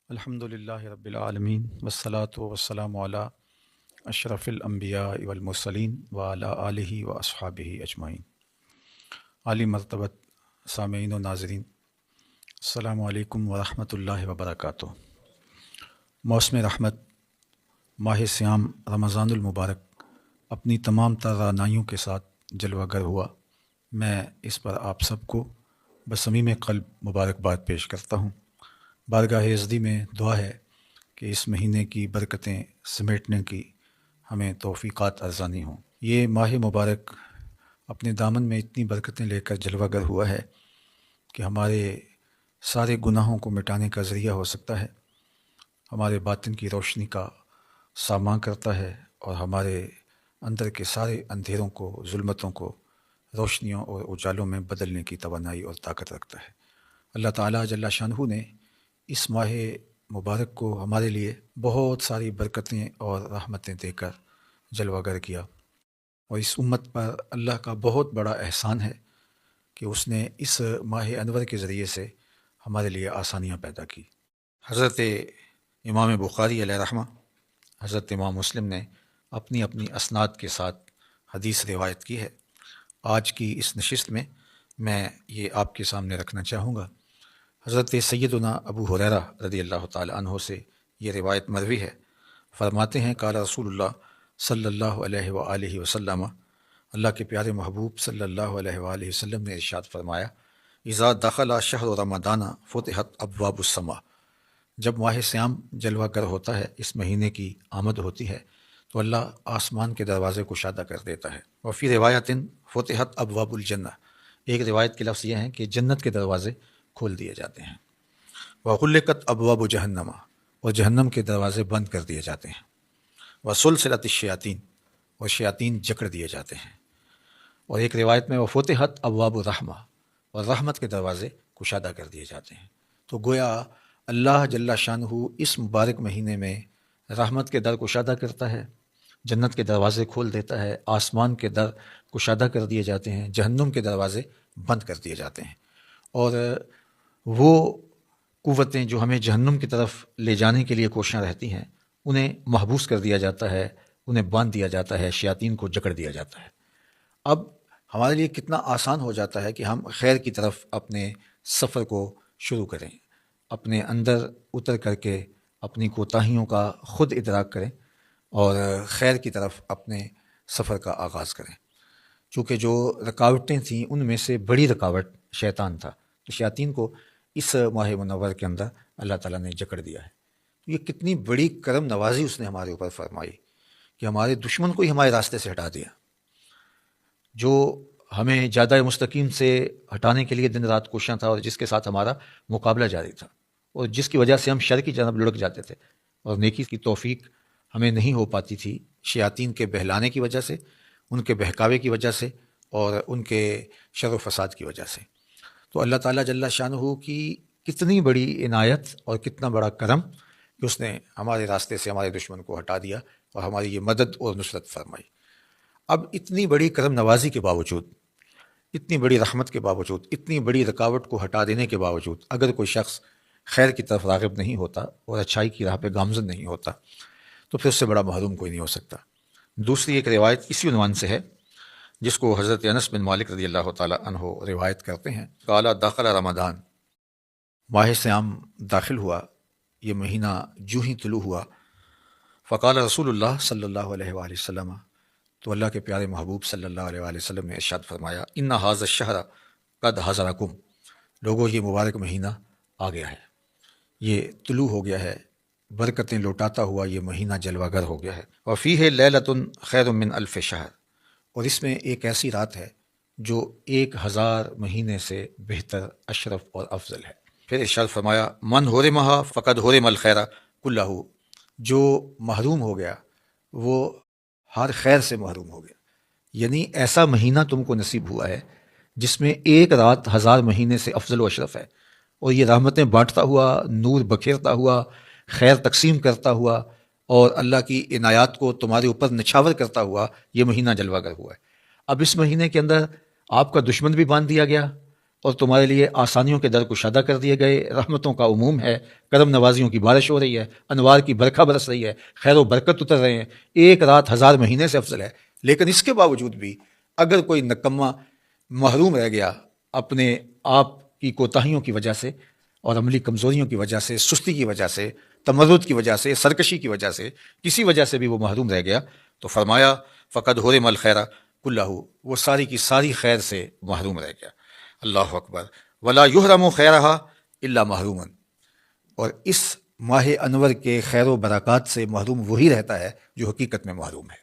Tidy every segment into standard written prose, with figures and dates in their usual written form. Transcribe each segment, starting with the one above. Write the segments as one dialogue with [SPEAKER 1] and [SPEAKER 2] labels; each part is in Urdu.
[SPEAKER 1] الحمد للہ رب العالمین والصلاة والسلام علی اشرف الانبیاء والمرسلین وعلی آلہ و اصحابہ اجمعین۔ عالی مرتبت سامعین و ناظرین، السلام علیکم ورحمۃ اللہ وبرکاتہ۔ موسم رحمت ماہ صیام رمضان المبارک اپنی تمام تر رعنائیوں کے ساتھ جلوہ گر ہوا۔ میں اس پر آپ سب کو بصمیم قلب مبارکباد پیش کرتا ہوں۔ بارگاہ یزدی میں دعا ہے کہ اس مہینے کی برکتیں سمیٹنے کی ہمیں توفیقات ارزانی ہوں۔ یہ ماہ مبارک اپنے دامن میں اتنی برکتیں لے کر جلوہ گر ہوا ہے کہ ہمارے سارے گناہوں کو مٹانے کا ذریعہ ہو سکتا ہے، ہمارے باطن کی روشنی کا ساماں کرتا ہے اور ہمارے اندر کے سارے اندھیروں کو، ظلمتوں کو روشنیوں اور اجالوں میں بدلنے کی توانائی اور طاقت رکھتا ہے۔ اللہ تعالیٰ جل شانہ نے اس ماہ مبارک کو ہمارے لیے بہت ساری برکتیں اور رحمتیں دے کر جلوہ گر کیا، اور اس امت پر اللہ کا بہت بڑا احسان ہے کہ اس نے اس ماہ انور کے ذریعے سے ہمارے لیے آسانیاں پیدا کی۔ حضرت امام بخاری علیہ رحمہ، حضرت امام مسلم نے اپنی اپنی اسناد کے ساتھ حدیث روایت کی ہے۔ آج کی اس نشست میں میں یہ آپ کے سامنے رکھنا چاہوں گا۔ حضرت سیدنا ابو ہریرہ رضی اللہ تعالی عنہ سے یہ روایت مروی ہے۔ فرماتے ہیں قال رسول اللہ صلی اللہ علیہ وآلہ وسلم، اللہ کے پیارے محبوب صلی اللہ علیہ وآلہ وسلم نے ارشاد فرمایا، اذا دخل شہر رمضان فتحت ابواب السماء، جب ماہ صیام جلوہ گر ہوتا ہے، اس مہینے کی آمد ہوتی ہے تو اللہ آسمان کے دروازے کشادہ کر دیتا ہے۔ وفی روایت فتحت ابواب الجنہ، ایک روایت کے لفظ یہ ہیں کہ جنت کے دروازے کھول دیے جاتے ہیں۔ وغلقت ابواب جہنم، اور جہنم کے دروازے بند کر دیے جاتے ہیں۔ وسلسلۃ الشیاطین، اور شیاطین جکڑ دیے جاتے ہیں۔ اور ایک روایت میں وفتحت ابواب الرحمہ، اور رحمت کے دروازے کشادہ کر دیے جاتے ہیں۔ تو گویا اللہ جل شانہ اس مبارک مہینے میں رحمت کے در کشادہ کرتا ہے، جنت کے دروازے کھول دیتا ہے، آسمان کے در کشادہ کر دیے جاتے ہیں، جہنم کے دروازے بند کر دیے جاتے ہیں، اور وہ قوتیں جو ہمیں جہنم کی طرف لے جانے کے لیے کوشاں رہتی ہیں، انہیں محبوس کر دیا جاتا ہے، انہیں باندھ دیا جاتا ہے، شیاطین کو جکڑ دیا جاتا ہے۔ اب ہمارے لیے کتنا آسان ہو جاتا ہے کہ ہم خیر کی طرف اپنے سفر کو شروع کریں، اپنے اندر اتر کر کے اپنی کوتاہیوں کا خود ادراک کریں اور خیر کی طرف اپنے سفر کا آغاز کریں۔ چونکہ جو رکاوٹیں تھیں ان میں سے بڑی رکاوٹ شیطان تھا، تو شیاطین کو اس ماہ منور کے اندر اللہ تعالیٰ نے جکڑ دیا ہے۔ تو یہ کتنی بڑی کرم نوازی اس نے ہمارے اوپر فرمائی کہ ہمارے دشمن کو ہی ہمارے راستے سے ہٹا دیا، جو ہمیں جادہ مستقیم سے ہٹانے کے لیے دن رات کوشاں تھا، اور جس کے ساتھ ہمارا مقابلہ جاری تھا، اور جس کی وجہ سے ہم شر کی جانب لڑک جاتے تھے اور نیکی کی توفیق ہمیں نہیں ہو پاتی تھی، شیاطین کے بہلانے کی وجہ سے، ان کے بہکاوے کی وجہ سے، اور ان کے شر و فساد کی وجہ سے۔ تو اللہ تعالیٰ جل شانہ کی کتنی بڑی عنایت اور کتنا بڑا کرم کہ اس نے ہمارے راستے سے ہمارے دشمن کو ہٹا دیا اور ہماری یہ مدد اور نصرت فرمائی۔ اب اتنی بڑی کرم نوازی کے باوجود، اتنی بڑی رحمت کے باوجود، اتنی بڑی رکاوٹ کو ہٹا دینے کے باوجود، اگر کوئی شخص خیر کی طرف راغب نہیں ہوتا اور اچھائی کی راہ پہ گامزن نہیں ہوتا تو پھر اس سے بڑا محروم کوئی نہیں ہو سکتا۔ دوسری ایک روایت اسی عنوان سے ہے، جس کو حضرت انس بن مالک رضی اللہ تعالی عنہ روایت کرتے ہیں، قال دخل رمضان، ماہ صیام داخل ہوا، یہ مہینہ جو ہی طلوع ہوا، فقال رسول اللہ صلی اللہ علیہ وآلہ وسلم، تو اللہ کے پیارے محبوب صلی اللہ علیہ وآلہ وسلم نے ارشاد فرمایا، ان ھذا الشہر قد حضرکم، لوگوں یہ مبارک مہینہ آ گیا ہے، یہ طلوع ہو گیا ہے، برکتیں لوٹاتا ہوا یہ مہینہ جلوہ گر ہو گیا ہے۔ وفیہ لیلۃ خیر من الف شہر، اور اس میں ایک ایسی رات ہے جو 1000 مہینے سے بہتر، اشرف اور افضل ہے۔ پھر ارشاد فرمایا، من حرمھا فقد حرم الخیر کلہ، جو محروم ہو گیا وہ ہر خیر سے محروم ہو گیا۔ یعنی ایسا مہینہ تم کو نصیب ہوا ہے جس میں ایک رات 1000 مہینے سے افضل و اشرف ہے، اور یہ رحمتیں بانٹتا ہوا، نور بکھیرتا ہوا، خیر تقسیم کرتا ہوا، اور اللہ کی عنایات کو تمہارے اوپر نچھاور کرتا ہوا یہ مہینہ جلوہ گر ہوا ہے۔ اب اس مہینے کے اندر آپ کا دشمن بھی باندھ دیا گیا اور تمہارے لیے آسانیوں کے در کشادہ کر دیے گئے، رحمتوں کا عموم ہے، کرم نوازیوں کی بارش ہو رہی ہے، انوار کی برکھا برس رہی ہے، خیر و برکت اتر رہے ہیں، ایک رات 1000 مہینے سے افضل ہے۔ لیکن اس کے باوجود بھی اگر کوئی نکما محروم رہ گیا اپنے آپ کی کوتاہیوں کی وجہ سے اور عملی کمزوریوں کی وجہ سے، سستی کی وجہ سے، تمرد کی وجہ سے، سرکشی کی وجہ سے، کسی وجہ سے بھی وہ محروم رہ گیا، تو فرمایا فقد حرم الخیر کلہ، وہ ساری کی ساری خیر سے محروم رہ گیا۔ اللہ اکبر۔ ولا یحرم خیرہا الا محروما، اور اس ماہ انور کے خیر و برکات سے محروم وہی رہتا ہے جو حقیقت میں محروم ہے،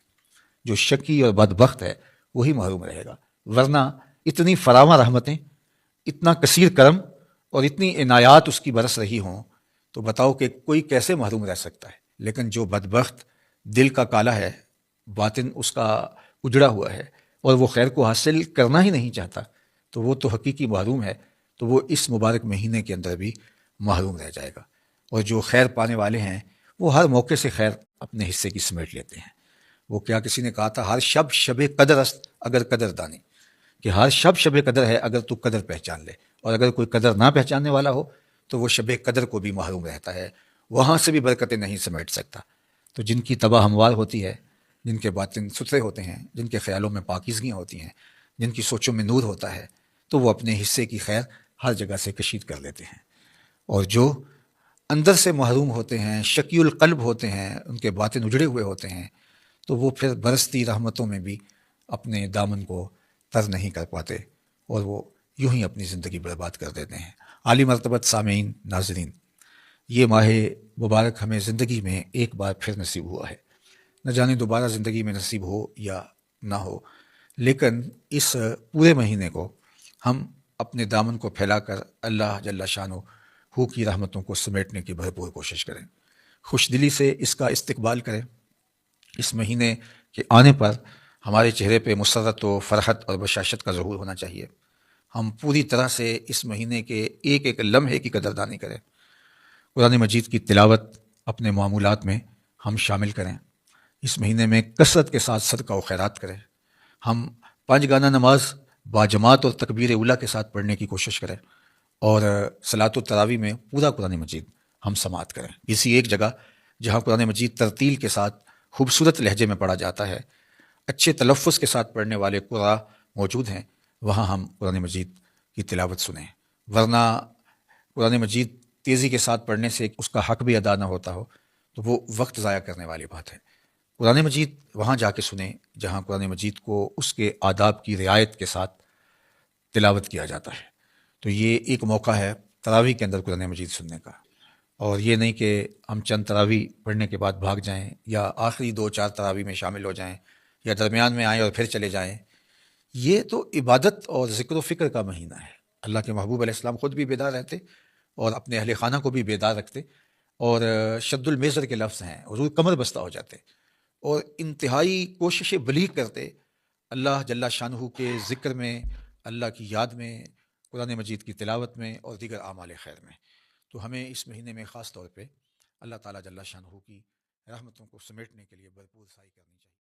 [SPEAKER 1] جو شقی اور بدبخت ہے وہی محروم رہے گا، ورنہ اتنی فراواں رحمتیں، اتنا کثیر کرم اور اتنی عنایات اس کی برس رہی ہوں تو بتاؤ کہ کوئی کیسے محروم رہ سکتا ہے۔ لیکن جو بدبخت دل کا کالا ہے، باطن اس کا اجڑا ہوا ہے اور وہ خیر کو حاصل کرنا ہی نہیں چاہتا، تو وہ تو حقیقی محروم ہے، تو وہ اس مبارک مہینے کے اندر بھی محروم رہ جائے گا۔ اور جو خیر پانے والے ہیں وہ ہر موقع سے خیر اپنے حصے کی سمیٹ لیتے ہیں۔ وہ کیا کسی نے کہا تھا، ہر شب قدر است اگر قدر دانی، کہ ہر شب قدر ہے اگر تو قدر پہچان لے، اور اگر کوئی قدر نہ پہچاننے والا ہو تو وہ شب قدر کو بھی محروم رہتا ہے، وہاں سے بھی برکتیں نہیں سمیٹ سکتا۔ تو جن کی طبع ہموار ہوتی ہے، جن کے باطن ستھرے ہوتے ہیں، جن کے خیالوں میں پاکیزگیاں ہوتی ہیں، جن کی سوچوں میں نور ہوتا ہے، تو وہ اپنے حصے کی خیر ہر جگہ سے کشید کر لیتے ہیں۔ اور جو اندر سے محروم ہوتے ہیں، شقی القلب ہوتے ہیں، ان کے باطن اجڑے ہوئے ہوتے ہیں، تو وہ پھر برستی رحمتوں میں بھی اپنے دامن کو تر نہیں کر پاتے اور وہ یوں ہی اپنی زندگی برباد کر دیتے ہیں۔ عالی مرتبت سامعین، ناظرین، یہ ماہ مبارک ہمیں زندگی میں ایک بار پھر نصیب ہوا ہے، نہ جانے دوبارہ زندگی میں نصیب ہو یا نہ ہو، لیکن اس پورے مہینے کو ہم اپنے دامن کو پھیلا کر اللہ جل شانہ کی رحمتوں کو سمیٹنے کی بھرپور کوشش کریں، خوش دلی سے اس کا استقبال کریں۔ اس مہینے کے آنے پر ہمارے چہرے پہ مسرت و فرحت اور بشاشت کا ظہور ہونا چاہیے۔ ہم پوری طرح سے اس مہینے کے ایک ایک لمحے کی قدردانی کریں، قرآن مجید کی تلاوت اپنے معمولات میں ہم شامل کریں، اس مہینے میں کثرت کے ساتھ صدقہ و خیرات کریں، ہم 5 گانہ نماز باجماعت اور تکبیر اولیٰ کے ساتھ پڑھنے کی کوشش کریں، اور صلاۃ التراویح میں پورا قرآن مجید ہم سماعت کریں۔ اسی ایک جگہ جہاں قرآن مجید ترتیل کے ساتھ خوبصورت لہجے میں پڑھا جاتا ہے، اچھے تلفظ کے ساتھ پڑھنے والے قراء موجود ہیں، وہاں ہم قرآن مجید کی تلاوت سنیں، ورنہ قرآن مجید تیزی کے ساتھ پڑھنے سے اس کا حق بھی ادا نہ ہوتا ہو تو وہ وقت ضائع کرنے والی بات ہے۔ قرآن مجید وہاں جا کے سنیں جہاں قرآن مجید کو اس کے آداب کی رعایت کے ساتھ تلاوت کیا جاتا ہے۔ تو یہ ایک موقع ہے تراویح کے اندر قرآن مجید سننے کا، اور یہ نہیں کہ ہم چند تراویح پڑھنے کے بعد بھاگ جائیں، یا آخری 2-4 تراویح میں شامل ہو جائیں، یا درمیان میں آئیں اور پھر چلے جائیں۔ یہ تو عبادت اور ذکر و فکر کا مہینہ ہے۔ اللہ کے محبوب علیہ السلام خود بھی بیدار رہتے اور اپنے اہل خانہ کو بھی بیدار رکھتے، اور شد المیزر کے لفظ ہیں، حضور کمر بستہ ہو جاتے اور انتہائی کوشش بلیغ کرتے اللہ جل شانہ کے ذکر میں، اللہ کی یاد میں، قرآن مجید کی تلاوت میں اور دیگر اعمال خیر میں۔ تو ہمیں اس مہینے میں خاص طور پہ اللہ تعالیٰ جل شانہ کی رحمتوں کو سمیٹنے کے لیے بھرپور سعی کرنی چاہیے۔